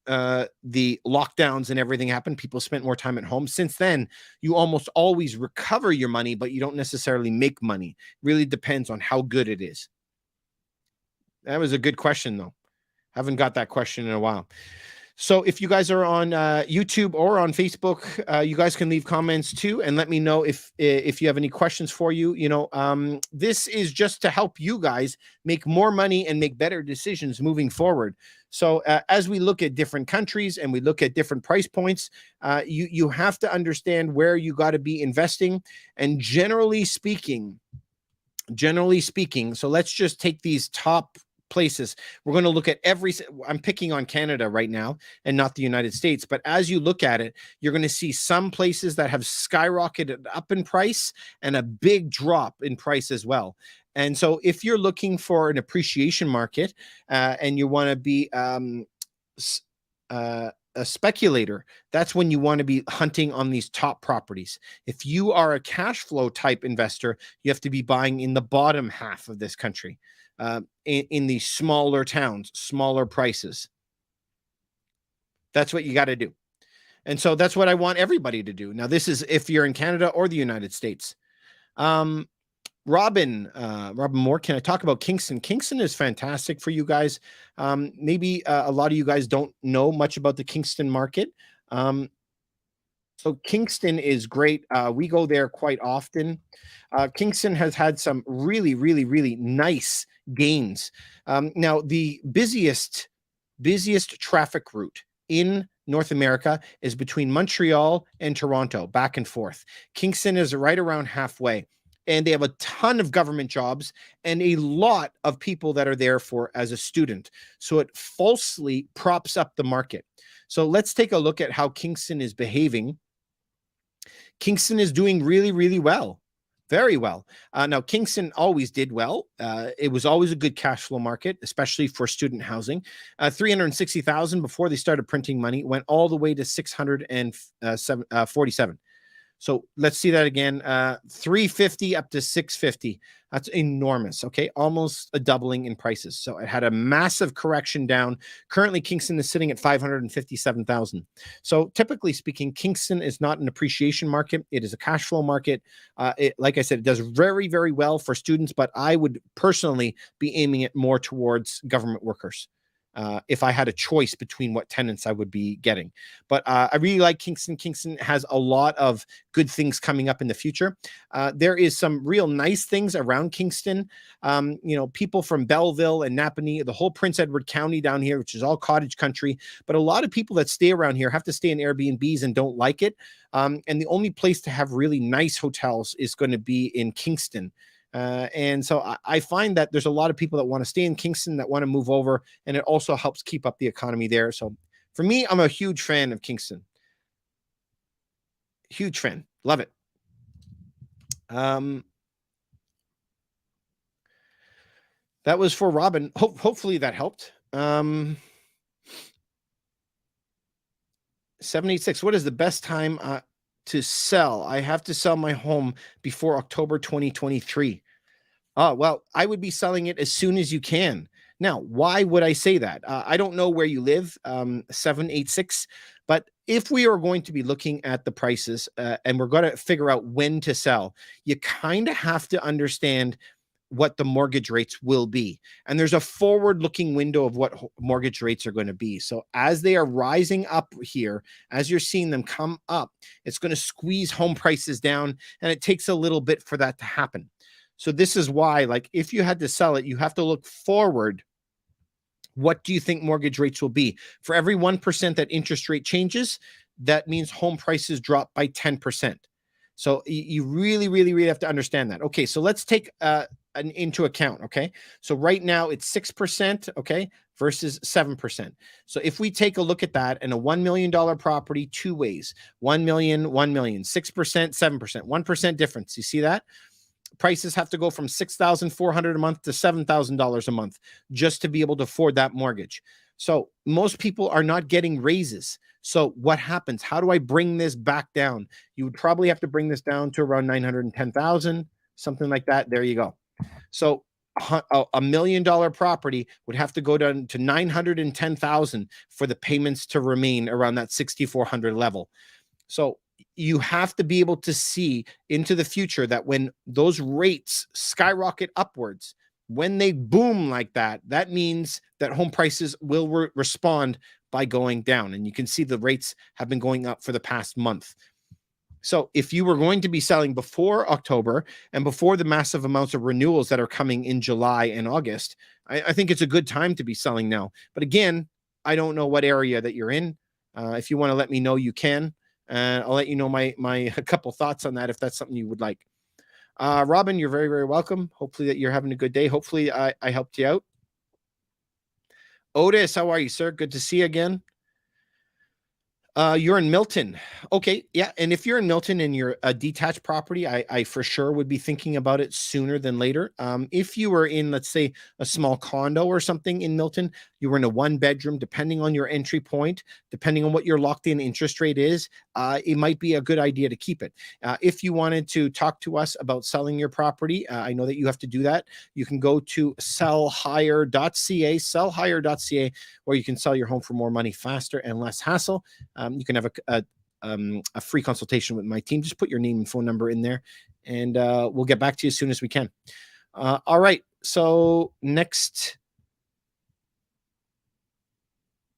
the lockdowns and everything happened, people spent more time at home. Since then, you almost always recover your money, but you don't necessarily make money. Really depends on how good it is. That was a good question, though. Haven't got that question in a while. So if you guys are on YouTube or on Facebook, you guys can leave comments too, and let me know if you have any questions for you. This is just to help you guys make more money and make better decisions moving forward. So as we look at different countries and we look at different price points, you have to understand where you got to be investing. And generally speaking, so let's just take these top places. We're going to look at I'm picking on Canada right now and not the United States, but as you look at it, you're going to see some places that have skyrocketed up in price and a big drop in price as well. And so if you're looking for an appreciation market and you want to be a speculator, that's when you want to be hunting on these top properties. If you are a cash flow type investor, you have to be buying in the bottom half of this country. In the smaller towns, smaller prices. That's what you got to do. And so that's what I want everybody to do. Now, this is if you're in Canada or the United States. Robin Moore, can I talk about Kingston? Kingston is fantastic for you guys. Maybe a lot of you guys don't know much about the Kingston market. So Kingston is great. We go there quite often. Kingston has had some really, really, really nice gains. Now, the busiest traffic route in North America is between Montreal and Toronto, back and forth. Kingston is right around halfway, and they have a ton of government jobs and a lot of people that are there as a student. So it falsely props up the market. So let's take a look at how Kingston is behaving. Kingston is doing really, really well. Very well. Now, Kingston always did well. It was always a good cash flow market, especially for student housing. 360,000 before they started printing money, went all the way to 647. So let's see that again. 350 up to 650. That's enormous. Okay. Almost a doubling in prices. So it had a massive correction down. Currently, Kingston is sitting at 557,000. So typically speaking, Kingston is not an appreciation market. It is a cash flow market. Like I said, it does very, very well for students, but I would personally be aiming it more towards government workers. If I had a choice between what tenants I would be getting. But I really like Kingston. Kingston has a lot of good things coming up in the future. There is some real nice things around Kingston. People from Belleville and Napanee, the whole Prince Edward County down here, which is all cottage country. But a lot of people that stay around here have to stay in Airbnbs and don't like it. And the only place to have really nice hotels is going to be in Kingston. And so I find that there's a lot of people that want to stay in Kingston that want to move over, and it also helps keep up the economy there. So for me, I'm a huge fan of Kingston. Huge fan. Love it. That was for Robin. Hopefully that helped. 786. What is the best time to sell? I have to sell my home before October 2023. Oh, well, I would be selling it as soon as you can. Now, why would I say that? I don't know where you live, 786, but if we are going to be looking at the prices and we're going to figure out when to sell, you kind of have to understand what the mortgage rates will be. And there's a forward looking window of what mortgage rates are going to be. So as they are rising up here, as you're seeing them come up, it's going to squeeze home prices down, and it takes a little bit for that to happen. So this is why, like, if you had to sell it, you have to look forward. What do you think mortgage rates will be? For every 1% that interest rate changes, that means home prices drop by 10%. So you really, really, really have to understand that. Okay, so let's take into account. Okay, so right now it's 6%. Okay, versus 7%. So if we take a look at that, and a $1 million property, two ways: 1 million, 1 million, 6%, 7%, 1% difference. You see that? Prices have to go from $6,400 a month to $7,000 a month just to be able to afford that mortgage. So most people are not getting raises. So what happens? How do I bring this back down? You would probably have to bring this down to around 910,000, something like that. There you go. So a $1 million property would have to go down to 910,000 for the payments to remain around that 6,400 level. So you have to be able to see into the future that when those rates skyrocket upwards, when they boom like that, that means that home prices will respond by going down. And you can see the rates have been going up for the past month. So if you were going to be selling before October and before the massive amounts of renewals that are coming in July and August, I think it's a good time to be selling now. But again, I don't know what area that you're in. If you want to let me know, you can. I'll let you know my a couple thoughts on that if that's something you would like. Robin, you're very, very welcome. Hopefully that you're having a good day. Hopefully I helped you out. Otis, how are you, sir? Good to see you again. You're in Milton. Okay. Yeah. And if you're in Milton and you're a detached property, I for sure would be thinking about it sooner than later. If you were in, let's say, a small condo or something in Milton, you were in a 1-bedroom, depending on your entry point, depending on what your locked in interest rate is, it might be a good idea to keep it. If you wanted to talk to us about selling your property, I know that you have to do that. You can go to sellhigher.ca, where you can sell your home for more money faster and less hassle. You can have a free consultation with my team. Just put your name and phone number in there, and we'll get back to you as soon as we can. All right. So next,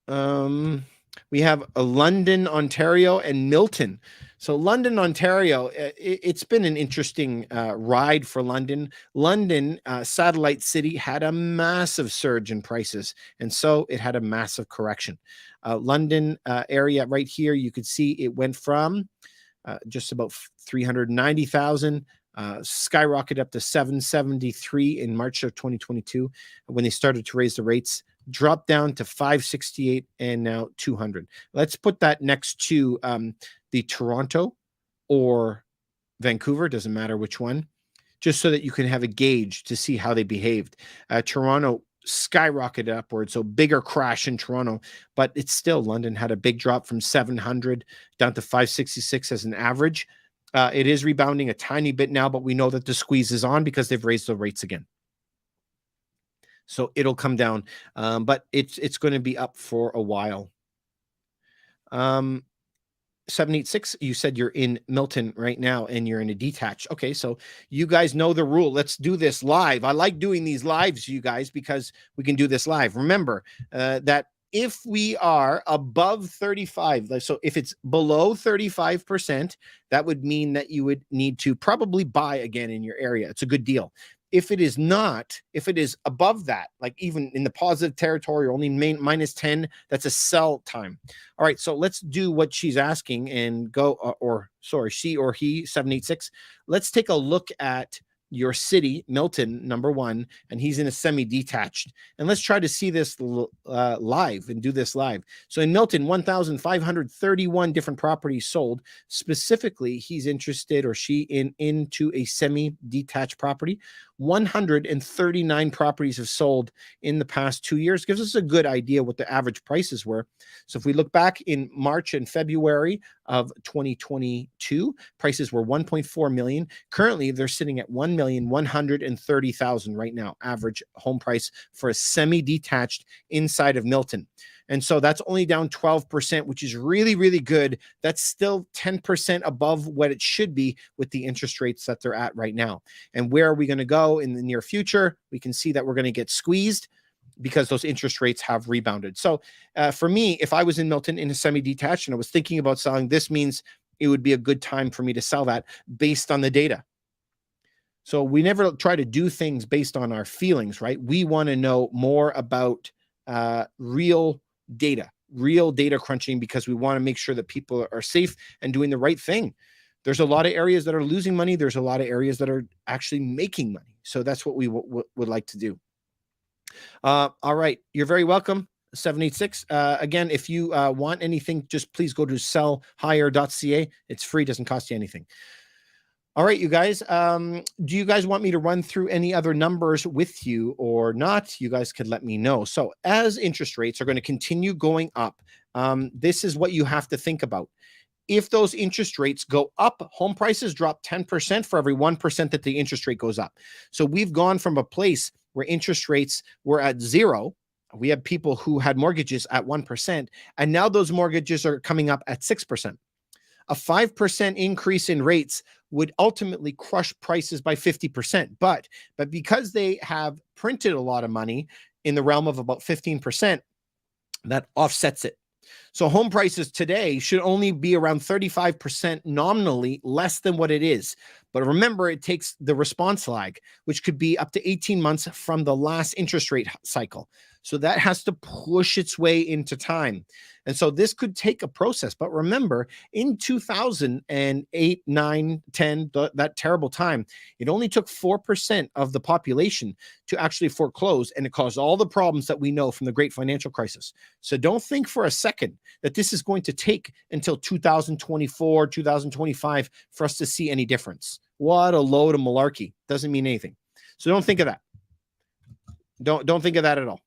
we have London, Ontario, and Milton. So London, Ontario, it's been an interesting ride for London. London, satellite city, had a massive surge in prices, and so it had a massive correction. London area right here, you could see it went from just about 390,000, skyrocketed up to 773 in March of 2022 when they started to raise the rates, dropped down to 568, and now 200. Let's put that next to the Toronto or Vancouver, doesn't matter which one, just so that you can have a gauge to see how they behaved. Toronto skyrocketed upward, so bigger crash in Toronto, but it's still, London had a big drop from 700 down to 566 as an average. It is rebounding a tiny bit now, but we know that the squeeze is on because they've raised the rates again. So it'll come down, but it's going to be up for a while. 786, you said you're in Milton right now and you're in a detached. Okay, so you guys know the rule. Let's do this live. I like doing these lives, you guys, because we can do this live. Remember that if we are above 35, so if it's below 35%, that would mean that you would need to probably buy again in your area. It's a good deal. If it is not, if it is above that, like even in the positive territory, only minus 10, that's a sell time. All right, so let's do what she's asking and go, she or he, 786. Let's take a look at your city, Milton, number one, and he's in a semi-detached. And let's try to see this live and do this live. So in Milton, 1,531 different properties sold. Specifically, he's interested, or she, into a semi-detached property. 139 properties have sold in the past 2 years. Gives us a good idea what the average prices were. So if we look back in March and February of 2022, prices were 1.4 million. Currently, they're sitting at 1,130,000 right now, average home price for a semi-detached inside of Milton. And so that's only down 12%, which is really, really good. That's still 10% above what it should be with the interest rates that they're at right now. And where are we going to go in the near future? We can see that we're going to get squeezed because those interest rates have rebounded. So for me, if I was in Milton in a semi-detached and I was thinking about selling, this means it would be a good time for me to sell that based on the data. So we never try to do things based on our feelings, right? We want to know more about real data crunching, because we want to make sure that people are safe and doing the right thing. There's a lot of areas that are losing money. There's a lot of areas that are actually making money. So that's what we would like to do. All right. You're very welcome. 786. Again, if you want anything, just please go to sellhigher.ca. It's free. Doesn't cost you anything. All right, you guys. Do you guys want me to run through any other numbers with you or not? You guys could let me know. So as interest rates are going to continue going up, this is what you have to think about. If those interest rates go up, home prices drop 10% for every 1% that the interest rate goes up. So we've gone from a place where interest rates were at 0. We have people who had mortgages at 1%, and now those mortgages are coming up at 6%. A 5% increase in rates would ultimately crush prices by 50%. But because they have printed a lot of money in the realm of about 15%, that offsets it. So home prices today should only be around 35% nominally less than what it is. But remember, it takes the response lag, which could be up to 18 months from the last interest rate cycle. So that has to push its way into time. And so this could take a process. But remember, in 2008, 9, 10, that terrible time, it only took 4% of the population to actually foreclose, and it caused all the problems that we know from the great financial crisis. So don't think for a second that this is going to take until 2024, 2025 for us to see any difference. What a load of malarkey. Doesn't mean anything. So don't think of that. Don't think of that at all.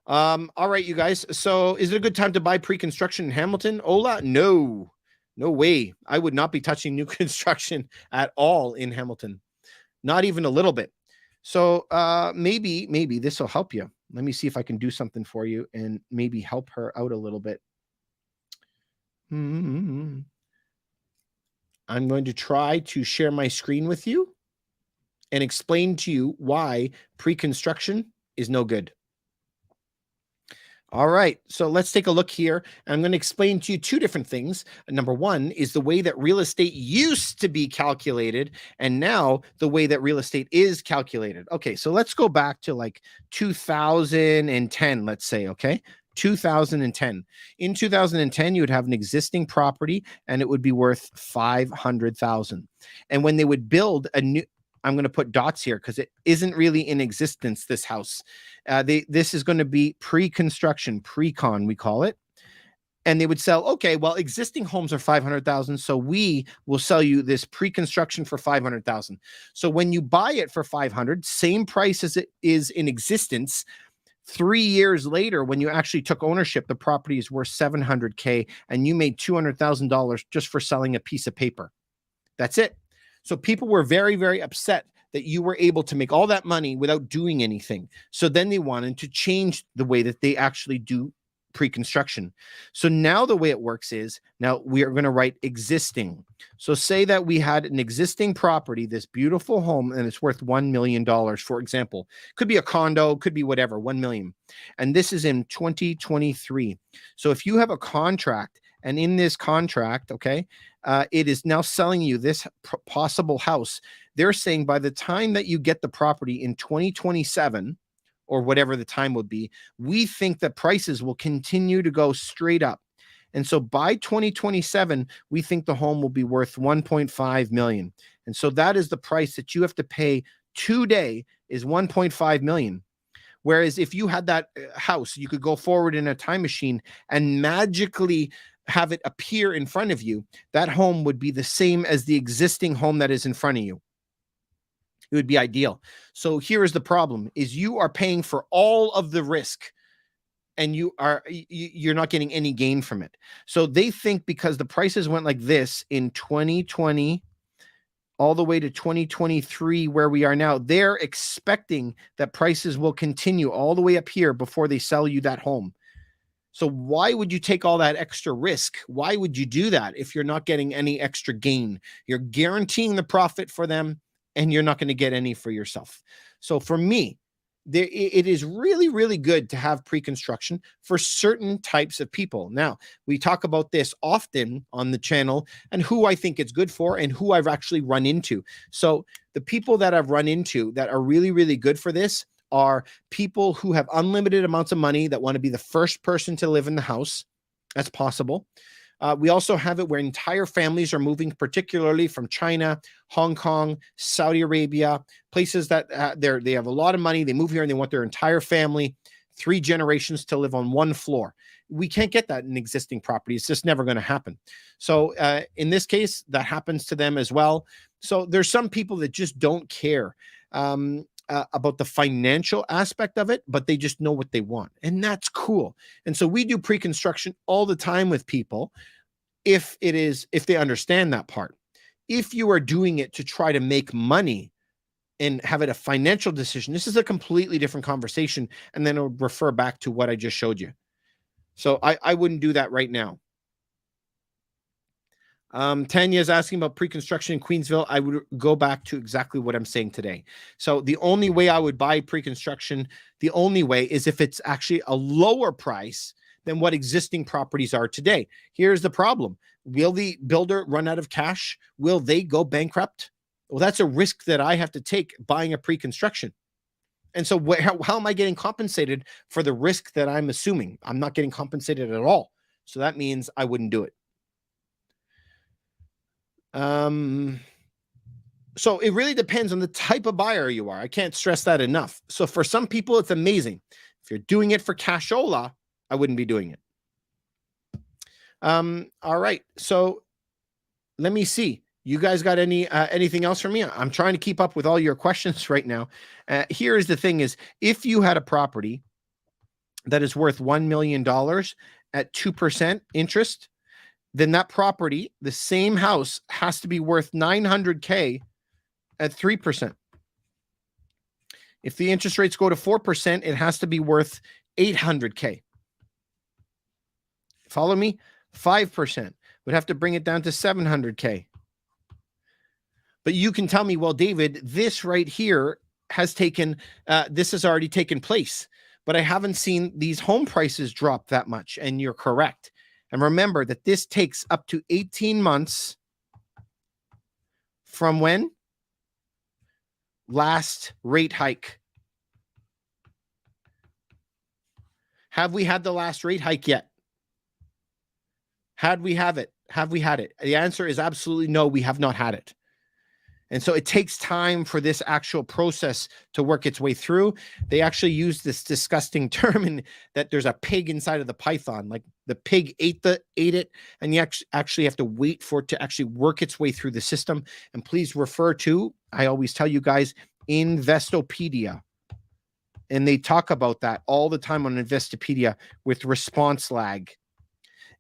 All right, you guys. So is it a good time to buy pre-construction in Hamilton? Ola? No way. I would not be touching new construction at all in Hamilton. Not even a little bit. So maybe this will help you. Let me see if I can do something for you and maybe help her out a little bit. I'm going to try to share my screen with you and explain to you why pre-construction is no good. All right, so let's take a look here. I'm going to explain to you two different things. Number one is the way that real estate used to be calculated, and now the way that real estate is calculated. Okay, so let's go back to like 2010, let's say, okay? 2010. In 2010, you would have an existing property and it would be worth $500,000. And when they would build a new, I'm going to put dots here because it isn't really in existence, this house. This is going to be pre-construction, pre-con, we call it. And they would sell, okay, well, existing homes are 500,000. So we will sell you this pre-construction for 500,000. So when you buy it for 500, same price as it is in existence, 3 years later, when you actually took ownership, the property is worth $700K and you made $200,000 just for selling a piece of paper. That's it. So people were very, very upset that you were able to make all that money without doing anything. So then they wanted to change the way that they actually do pre-construction. So now the way it works is, now we are going to write existing. So say that we had an existing property, this beautiful home, and it's worth $1 million, for example. Could be a condo, could be whatever, 1 million. And this is in 2023. So if you have a contract, and in this contract, okay, it is now selling you this possible house. They're saying by the time that you get the property in 2027, or whatever the time would be, we think that prices will continue to go straight up. And so by 2027, we think the home will be worth 1.5 million. And so that is the price that you have to pay today, is 1.5 million. Whereas if you had that house, you could go forward in a time machine and magically have it appear in front of you. That home would be the same as the existing home that is in front of you. It would be ideal. So here is the problem: is you are paying for all of the risk, and you're not getting any gain from it. So they think because the prices went like this in 2020 all the way to 2023, where we are now, they're expecting that prices will continue all the way up here before they sell you that home. So why would you take all that extra risk? Why would you do that if you're not getting any extra gain? You're guaranteeing the profit for them, and you're not going to get any for yourself. So for me, it is really, really good to have pre-construction for certain types of people. Now, we talk about this often on the channel and who I think it's good for and who I've actually run into. So the people that I've run into that are really, really good for this are people who have unlimited amounts of money that want to be the first person to live in the house. That's possible. We also have it where entire families are moving, particularly from China, Hong Kong, Saudi Arabia, places that they have a lot of money. They move here and they want their entire family, 3 generations to live on one floor. We can't get that in existing property. It's just never going to happen. So in this case, that happens to them as well. So there's some people that just don't care about the financial aspect of it, but they just know what they want. And that's cool. And so we do pre-construction all the time with people if they understand that part. If you are doing it to try to make money and have it a financial decision, this is a completely different conversation. And then it'll refer back to what I just showed you. So I wouldn't do that right now. Tanya is asking about pre-construction in Queensville. I would go back to exactly what I'm saying today. So the only way I would buy pre-construction, the only way is if it's actually a lower price than what existing properties are today. Here's the problem. Will the builder run out of cash? Will they go bankrupt? Well, that's a risk that I have to take buying a pre-construction. And so how am I getting compensated for the risk that I'm assuming? I'm not getting compensated at all. So that means I wouldn't do it. So it really depends on the type of buyer you are. I can't stress that enough. So for some people, it's amazing. If you're doing it for cashola, I wouldn't be doing it. All right. So let me see. You guys got anything else for me? I'm trying to keep up with all your questions right now. Here is the thing is, if you had a property that is worth $1 million at 2% interest, then that property, the same house, has to be worth $900K at 3%. If the interest rates go to 4%, it has to be worth $800K. Follow me? 5% would have to bring it down to $700K. But you can tell me, well, David, this right here has this has already taken place, but I haven't seen these home prices drop that much. And you're correct. And remember that this takes up to 18 months from when? Last rate hike. Have we had the last rate hike yet? Have we had it? The answer is absolutely no, we have not had it. And so it takes time for this actual process to work its way through. They actually use this disgusting term that there's a pig inside of the python, like the pig ate it, and you actually have to wait for it to actually work its way through the system. And please refer to, I always tell you guys, Investopedia. And they talk about that all the time on Investopedia with response lag.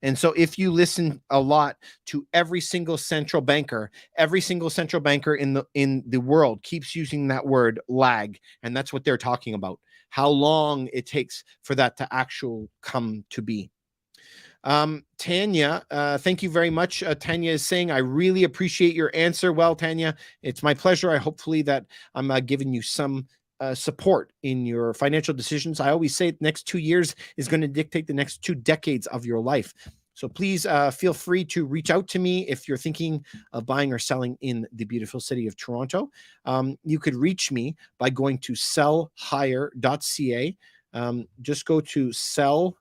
And so if you listen a lot to every single central banker in the world keeps using that word lag. And that's what they're talking about, how long it takes for that to actually come to be. Tanya, thank you very much. Tanya is saying, I really appreciate your answer. Well, Tanya, it's my pleasure. Hopefully that I'm giving you some support in your financial decisions. I always say the next 2 years is going to dictate the next 2 decades of your life. So please feel free to reach out to me if you're thinking of buying or selling in the beautiful city of Toronto. You could reach me by going to sellhire.ca. Just go to sellhire.ca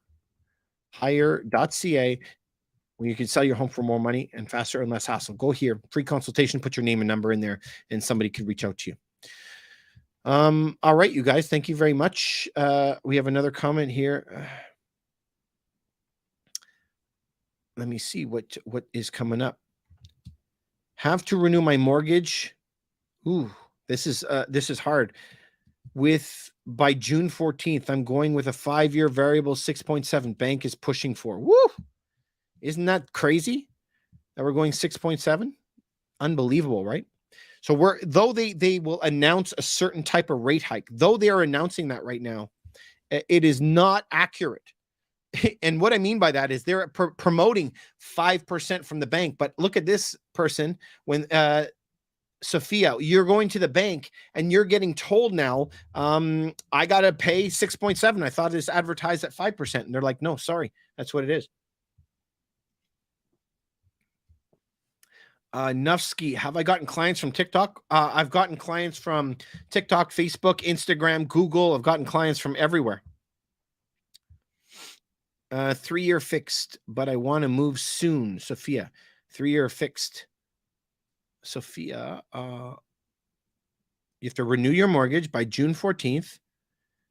where you can sell your home for more money and faster and less hassle. Go here, free consultation, put your name and number in there, and somebody could reach out to you. All right, you guys, thank you very much. We have another comment here. Let me see what is coming up. Have to renew my mortgage. Ooh, This is hard. By June 14th, I'm going with a 5-year variable 6.7. Bank is pushing for. Woo! Isn't that crazy that we're going 6.7? Unbelievable, right? So though they will announce a certain type of rate hike, though they are announcing that right now, it is not accurate. And what I mean by that is they're promoting 5% from the bank. But look at this person when Sophia, you're going to the bank and you're getting told now, I got to pay 6.7. I thought it's advertised at 5%. And they're like, no, sorry, that's what it is. Nufsky, have I gotten clients from TikTok? I've gotten clients from TikTok, Facebook, Instagram, Google. I've gotten clients from everywhere. 3-year fixed, but I want to move soon. Sophia, 3-year fixed. Sophia, you have to renew your mortgage by June 14th.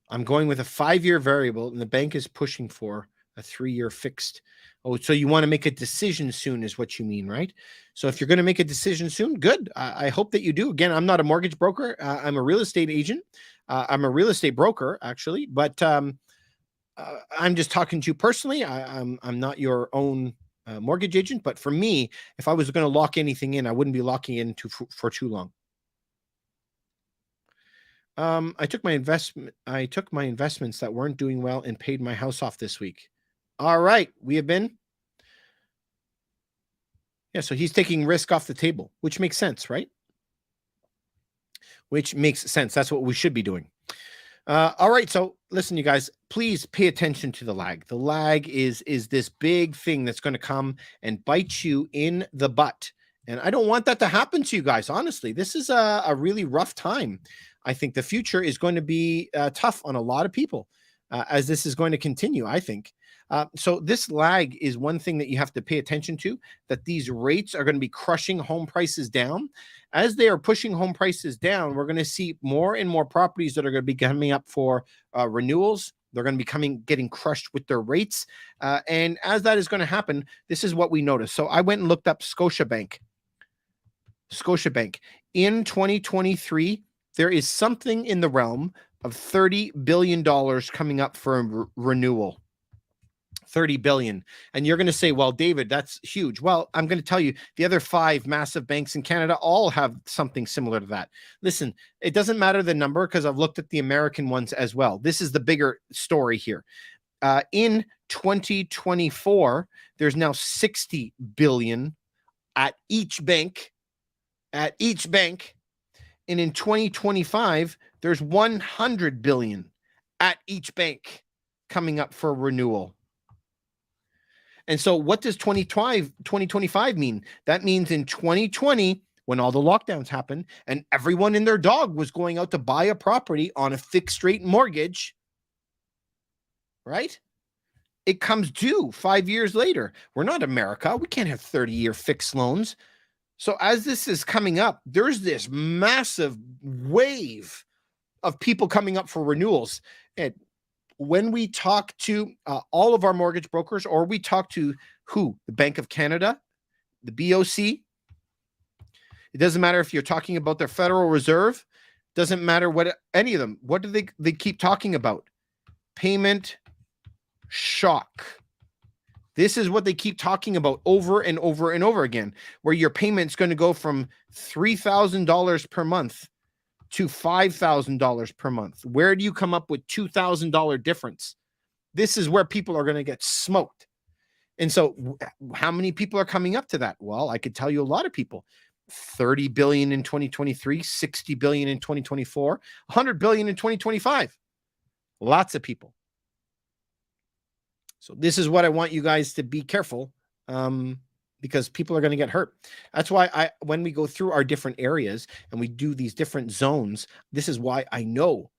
I'm going with a 5-year variable, and the bank is pushing for a 3-year fixed. Oh, so you want to make a decision soon is what you mean, right? So if you're going to make a decision soon, good. I hope that you do. Again, I'm not a mortgage broker. I'm a real estate agent. I'm a real estate broker, actually, but I'm just talking to you personally. I'm not your own mortgage agent, but for me, if I was going to lock anything in, I wouldn't be locking in for too long. I took my investments that weren't doing well and paid my house off this week. All right, we have been. Yeah, so he's taking risk off the table, which makes sense, right? Which makes sense. That's what we should be doing. All right, so listen, you guys, please pay attention to the lag. The lag is this big thing that's going to come and bite you in the butt. And I don't want that to happen to you guys. Honestly, this is a really rough time. I think the future is going to be tough on a lot of people as this is going to continue, I think. So this lag is one thing that you have to pay attention to, that these rates are going to be crushing home prices down. As they are pushing home prices down, we're going to see more and more properties that are going to be coming up for renewals. They're going to be getting crushed with their rates. And as that is going to happen, this is what we notice. So I went and looked up Scotiabank. In 2023, there is something in the realm of $30 billion coming up for renewal. 30 billion. And you're going to say, well, David, that's huge. Well, I'm going to tell you, the other 5 massive banks in Canada all have something similar to that. Listen, it doesn't matter the number because I've looked at the American ones as well. This is the bigger story here. In 2024, there's now 60 billion at each bank. And in 2025, there's 100 billion at each bank coming up for renewal. And so what does 2025 mean? That means in 2020, when all the lockdowns happened and everyone and their dog was going out to buy a property on a fixed rate mortgage, right? It comes due 5 years later. We're not America. We can't have 30-year fixed loans. So as this is coming up, there's this massive wave of people coming up for renewals. And when we talk to all of our mortgage brokers, or we talk to who? The Bank of Canada, the BOC. It doesn't matter if you're talking about their Federal Reserve. Doesn't matter what any of them. What do they keep talking about? Payment shock. This is what they keep talking about over and over and over again, where your payment's going to go from $3,000 per month to $5,000 per month. Where do you come up with $2,000 difference? This is where people are going to get smoked. And so how many people are coming up to that? Well, I could tell you a lot of people. 30 billion in 2023, 60 billion in 2024, 100 billion in 2025. Lots of people. So this is what I want you guys to be careful, because people are going to get hurt. That's why when we go through our different areas and we do these different zones, this is why I know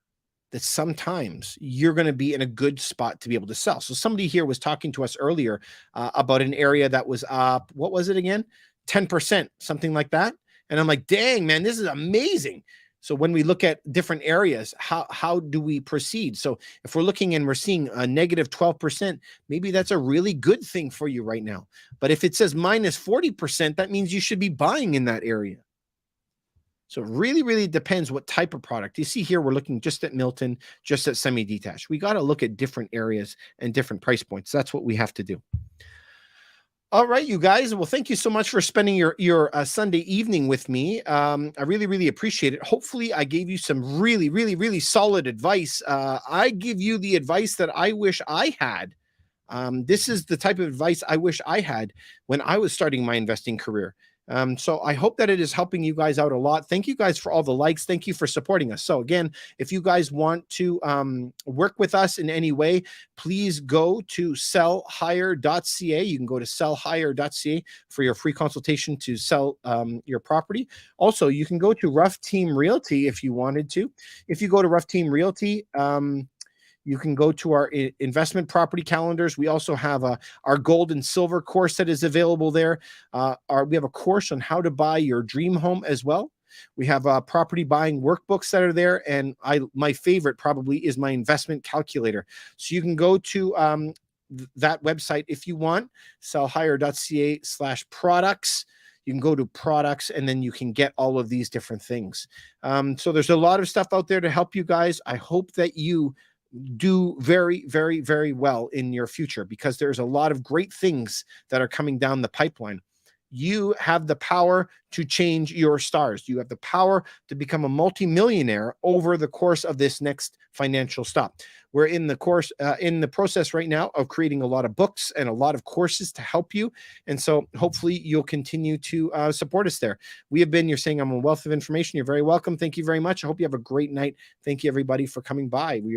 that sometimes you're going to be in a good spot to be able to sell. So somebody here was talking to us earlier about an area that was up, what was it again? 10%, something like that. And I'm like, dang, man, this is amazing. So when we look at different areas, how do we proceed? So if we're looking and we're seeing a negative 12%, maybe that's a really good thing for you right now. But if it says minus 40%, that means you should be buying in that area. So it really, really depends what type of product. You see here, we're looking just at Milton, just at semi-detached. We got to look at different areas and different price points. That's what we have to do. All right, you guys. Well, thank you so much for spending your Sunday evening with me. I really, really appreciate it. Hopefully, I gave you some really, really, really solid advice. I give you the advice that I wish I had. This is the type of advice I wish I had when I was starting my investing career. So I hope that it is helping you guys out a lot. Thank you guys for all the likes. Thank you for supporting us. So again, if you guys want to work with us in any way, please go to sellhigher.ca. You can go to sellhigher.ca for your free consultation to sell your property. Also, you can go to Rough Team Realty if you wanted to. If you go to Rough Team Realty, you can go to our investment property calendars. We also have our gold and silver course that is available there. We have a course on how to buy your dream home as well. We have property buying workbooks that are there. And my favorite probably is my investment calculator. So you can go to that website if you want, sellhigher.ca/products. You can go to products and then you can get all of these different things. So there's a lot of stuff out there to help you guys. I hope that you do very, very, very well in your future, because there's a lot of great things that are coming down the pipeline. You have the power to change your stars. You have the power to become a multimillionaire over the course of this next financial stop. We're in the process right now of creating a lot of books and a lot of courses to help you. And so hopefully you'll continue to support us there. We have been, you're saying I'm a wealth of information. You're very welcome. Thank you very much. I hope you have a great night. Thank you everybody for coming by. We